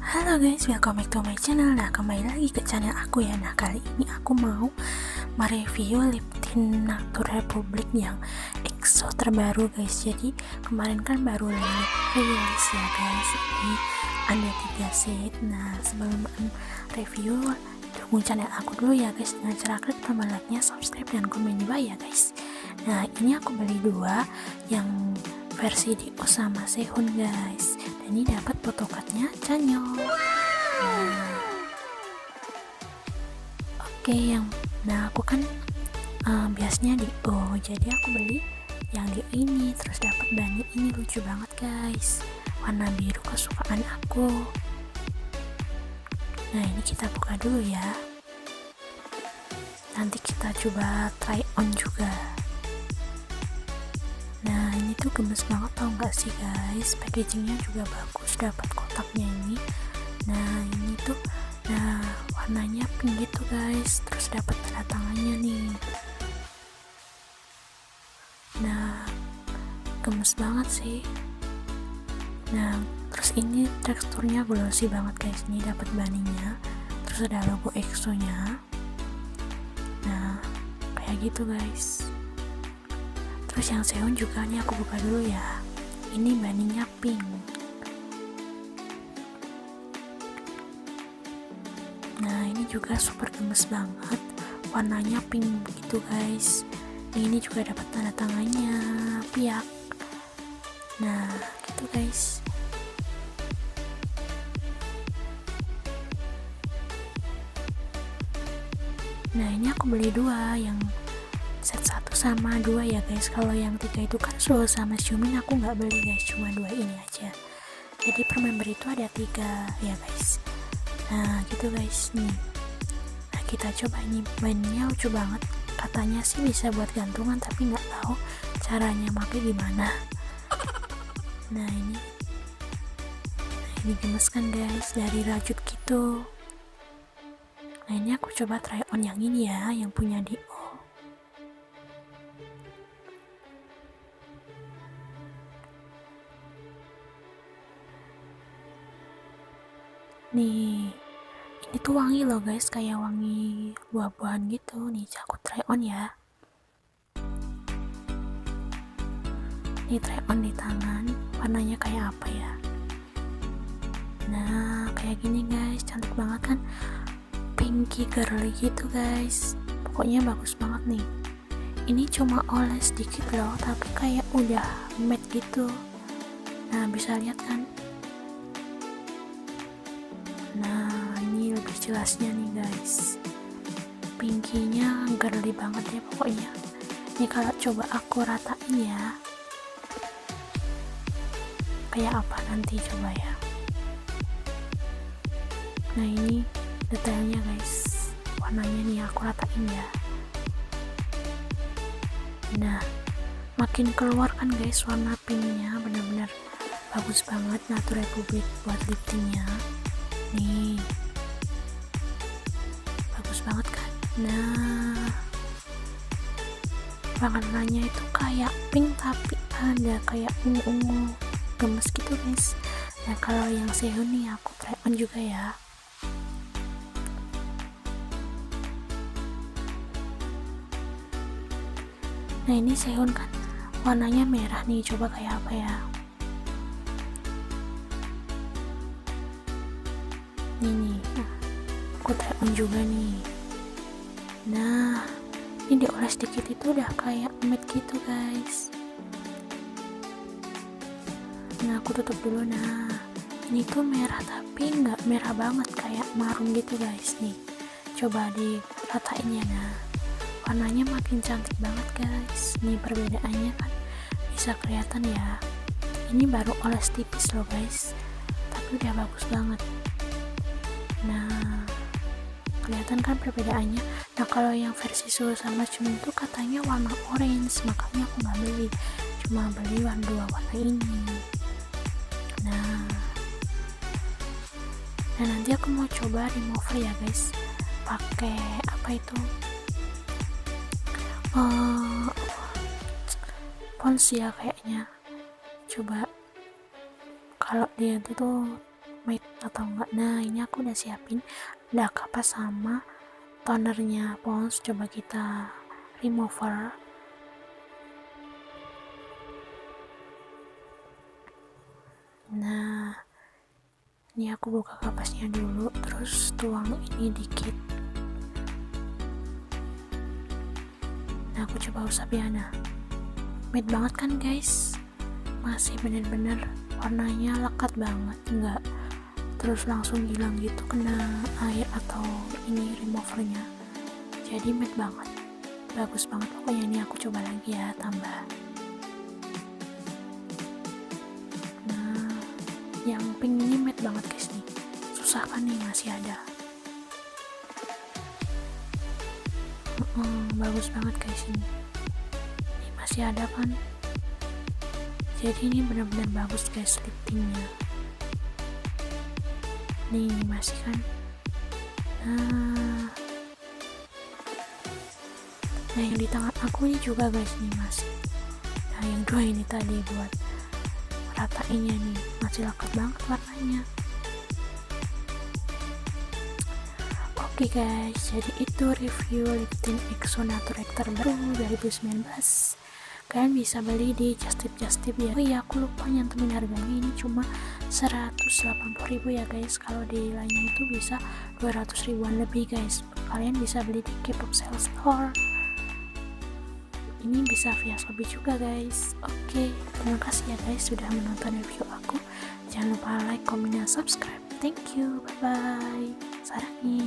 Halo guys, welcome back to my channel. Nah, kembali lagi ke channel aku ya. Nah, kali ini aku mau mereview lip tint Natur Republik yang EXO terbaru guys. Jadi kemarin kan baru rilis ya guys. Ini ada 3 set. Nah, sebelum review, dukung channel aku dulu ya guys dengan cara klik tombol like-nya, subscribe dan komen di bawah ya guys. Nah, ini aku beli 2 yang versi di sama Sehun guys. Dan ini dapat photocardnya Chanyeol. Nah, aku kan biasanya di O, jadi aku beli yang di ini, terus dapat bani ini lucu banget guys, warna biru kesukaan aku. Nah, ini kita buka dulu ya, nanti kita coba try on juga. Nah, ini tuh gemes banget tau gak sih guys, packagingnya juga bagus, dapat kotaknya ini. Nah, ini tuh warnanya pink gitu guys, terus dapat tanda tangannya nih. Nah, gemes banget sih. Nah, terus ini teksturnya glossy banget guys, ini dapat baninya, terus ada logo EXO nya. Nah, kayak gitu guys. Terus yang Sehun juga nih aku buka dulu ya, ini baninya pink. Nah, ini juga super gemes banget, warnanya pink gitu guys. Ini juga dapat tanda tangannya Piak. Nah, gitu guys. Nah, ini aku beli 2, yang set 1 sama 2 ya guys. Kalau yang 3 itu kan Seoul sama Xiumin aku nggak beli guys, cuma 2 ini aja. Jadi per member itu ada 3 ya guys. Nah, gitu guys nih. Nah, kita coba ini, bannya lucu banget. Katanya sih bisa buat gantungan, tapi nggak tahu caranya pakai gimana. Nah, ini gemes kan guys, dari rajut gitu. Nah, ini aku coba try on yang ini ya, yang punya Dio. Nih, ini tuh wangi loh guys, kayak wangi buah-buahan gitu. Nih, aku try on ya. Nih, try on di tangan, warnanya kayak apa ya? Nah, kayak gini guys, cantik banget kan? Pinky girly gitu guys, pokoknya bagus banget nih. Ini cuma oles dikit loh, tapi kayak udah matte gitu. Nah, bisa lihat kan? Nah, ini lebih jelasnya nih guys, pinkinya girly banget ya pokoknya. Ini kalau coba aku ratain ya, kayak apa nanti coba ya. Nah, ini detailnya guys, warnanya nih aku ratain ya. Nah, makin keluar kan guys warna pinknya, bener-bener bagus banget Natur Republik buat lip tintnya. Nih, bagus banget kan? Nah, warnanya itu kayak pink tapi ada kayak ungu-ungu gemes gitu guys. Nah, kalau yang Sehun nih aku try on juga ya. Nah, ini Sehun kan warnanya merah nih, coba kayak apa ya. Nih, aku try on juga nih. Nah, ini dioles dikit itu udah kayak matte gitu guys. Nah, aku tutup dulu. Nah, ini tuh merah tapi nggak merah banget, kayak marun gitu guys. Nih, coba diratain ya. Nah, warnanya makin cantik banget guys. Nih perbedaannya kan bisa kelihatan ya. Ini baru oles tipis loh guys, tapi udah bagus banget. Nah, kelihatan kan perbedaannya. Nah, kalau yang versi Seoul sama Xiumin itu katanya warna orange, makanya aku nggak beli, cuma beli dua warna ini. Nah, nanti aku mau coba remover ya guys, pakai apa itu, pons ya kayaknya. Coba kalau dia itu tuh matte atau enggak. Nah ini aku udah siapin, udah kapas sama tonernya Pond's. Coba kita remover. Nah ini aku buka kapasnya dulu, terus tuang ini dikit. Nah aku coba usap ya. Nah matte banget kan guys, masih bener-bener warnanya lekat banget, enggak terus langsung hilang gitu kena air atau ini removernya, jadi matte banget, bagus banget pokoknya. Ini aku coba lagi ya, tambah. Nah yang pink ini matte banget guys nih, susah kan nih, masih ada. Bagus banget guys ini masih ada kan, jadi ini benar-benar bagus guys liftingnya. Nih masih kan. Nah yang di tangan aku ini juga guys nih masih. Nah yang dua ini tadi buat ratainnya nih, masih lekat banget warnanya. Oke guys, jadi itu review lip tint EXO Nature terbaru 2019. Kalian bisa beli di Just Tip ya. Oh iya aku lupa nyantumin harganya, ini cuma 180.000 ya guys. Kalau di lainnya itu bisa 200 ribuan lebih guys. Kalian bisa beli di K-pop Sale Store. Ini bisa via Shopee juga guys. Oke, terima kasih ya guys sudah menonton review aku. Jangan lupa like, comment, dan subscribe. Thank you, bye bye. Sarangi.